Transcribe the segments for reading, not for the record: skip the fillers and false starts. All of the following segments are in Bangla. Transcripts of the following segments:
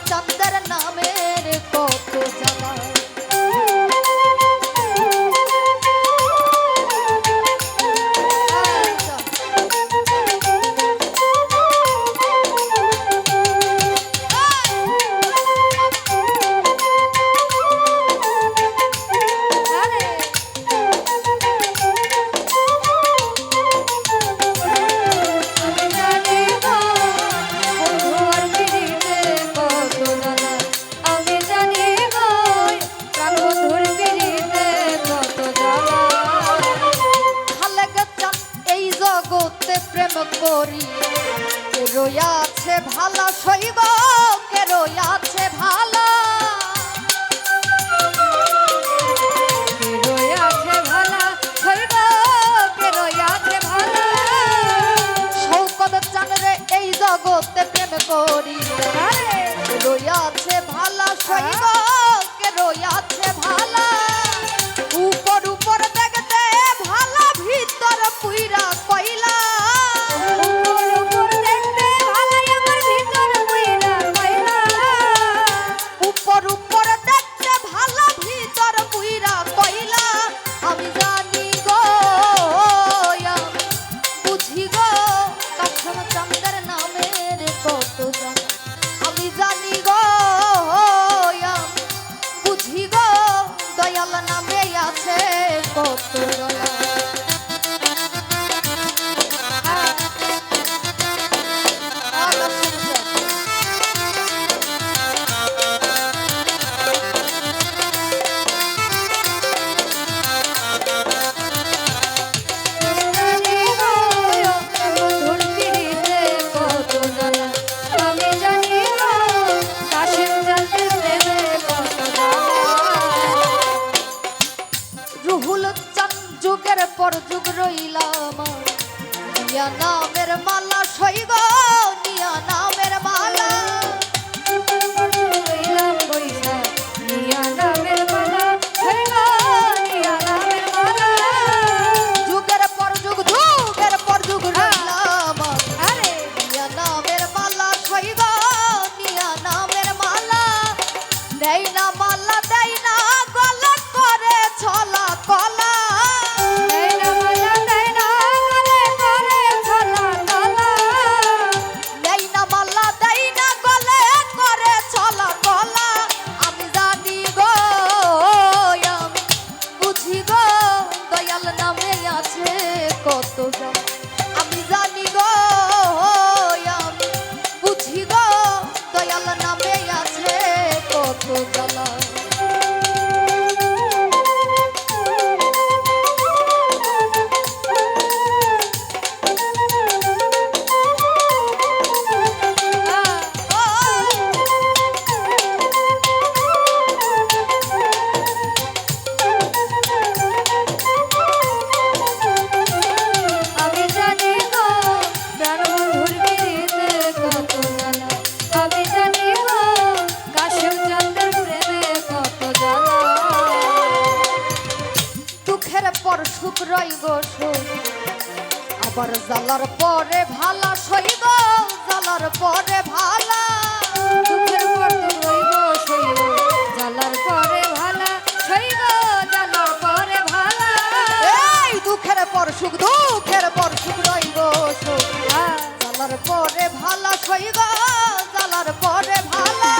চন্দ্র নামের কত জ্বালা করি কে রয়াছে ভালা সইব কে রয়াছে ভালা কে রয়াছে ভালা সইব কে রয়াছে ভালা শৌকত চাঁদরে এই জগতে প্রেম করি কে রয়াছে ভালা সইব কে রয়াছে ভালা উপর উপর দেখতে ভালা ভিতর পুইরা কইলা কত জ্বালা যুগের পর যুগ রইলাম নিয়া নামের মালা সইব নিয়া নামের মালা রইলাম বৈশা নিয়া নামের মালা সইব নিয়া নামের মালা যুগের পর যুগ রইলাম আরে নিয়া নামের মালা সইব নিয়া নামের মালা দেই না মালা দেই না গলা করে ছলা কলা কত আমি জানি গো আমি বুঝি গো দয়াল নামে আছে কত জ্বালা পর সুখ রইব সুখ আবার জ্বালার পরে ভালা সইব জ্বালার পরে ভালা দুঃখের পর দুঃখ রইব সইব জ্বালার পরে ভালা সইব জ্বালার পরে ভালা এই দুঃখের পর সুখ রইব সুখ জ্বালার পরে ভালা সইব জ্বালার পরে ভালা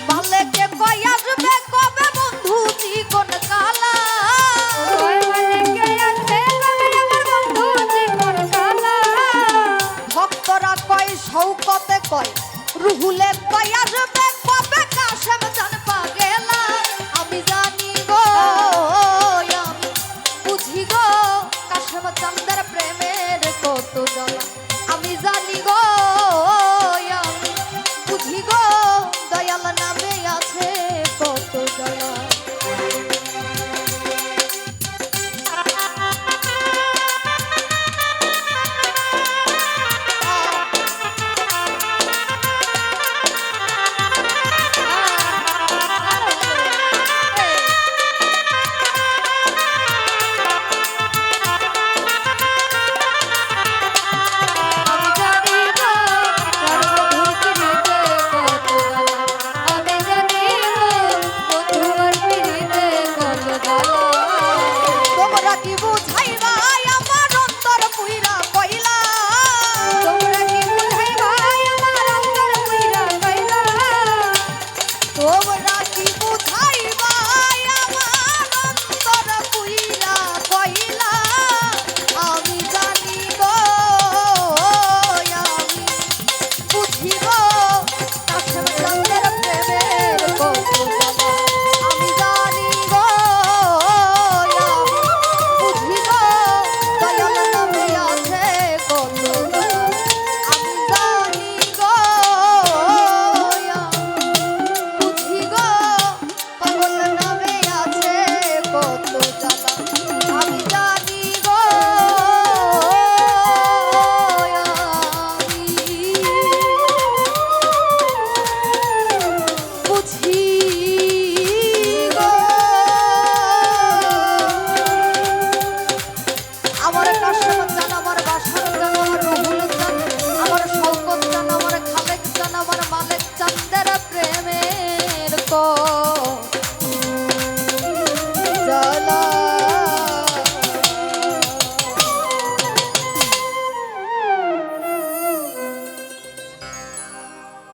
ভালেকে কই আসবে কবে বন্ধু জীবন কালা ভক্তরা কয় শৌকতে কয় রুহুলে কয় আসবে কবে